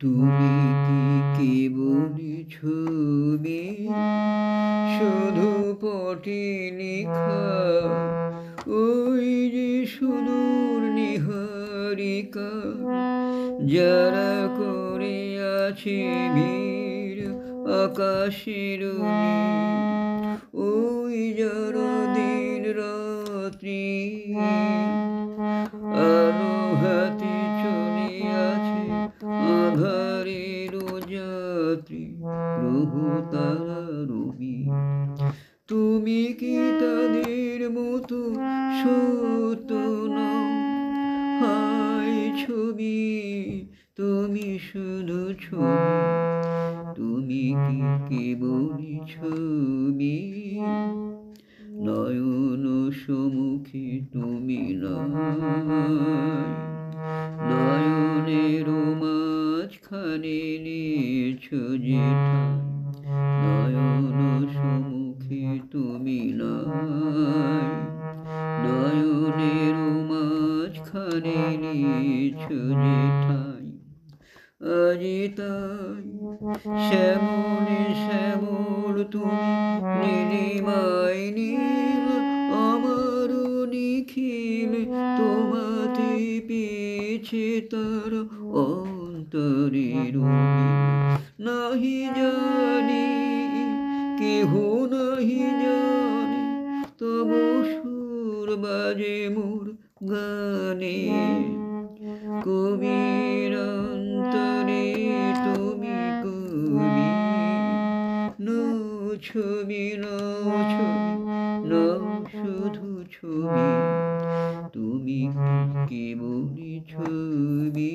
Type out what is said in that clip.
তুমি কি কেবলই ছবি, শুধু পটে লেখা ওই যে সুদূর নিহারিকা, যারা করে আছে ভিড় আকাশের নীল, ওই যারা দিন রাত্রি আলো হাতে চলে আছে আধারের যাত্রী গ্রহ তারা রবি। তুমি কি তাদের মতো সত্য নও? হায় ছবি, তুমি শুধু ছবি, তুমি কি কেবলই ছবি? নয়ন সম্মুখে তুমি নাই, নয়নের মাঝখানে নিয়েছো যে ঠাই। নয়ন সম্মুখে তুমি নাই, নয়নের মাঝখানে নিয়েছো যে ঠাই। আজি তাই শ্যামলে শ্যামল তুমি, নীলিমায় নীল আমার নিখিল, তোমাতে পেয়েছে তার অন্তরের নাহি জানি, কেহ নাহি জানে, তবু সুর বাজে মোর গানে। কবির অন্তরে তুমি কবি, নও ছবি, নও ছবি, নও শুধু ছবি, তুমি কেবলই ছবি।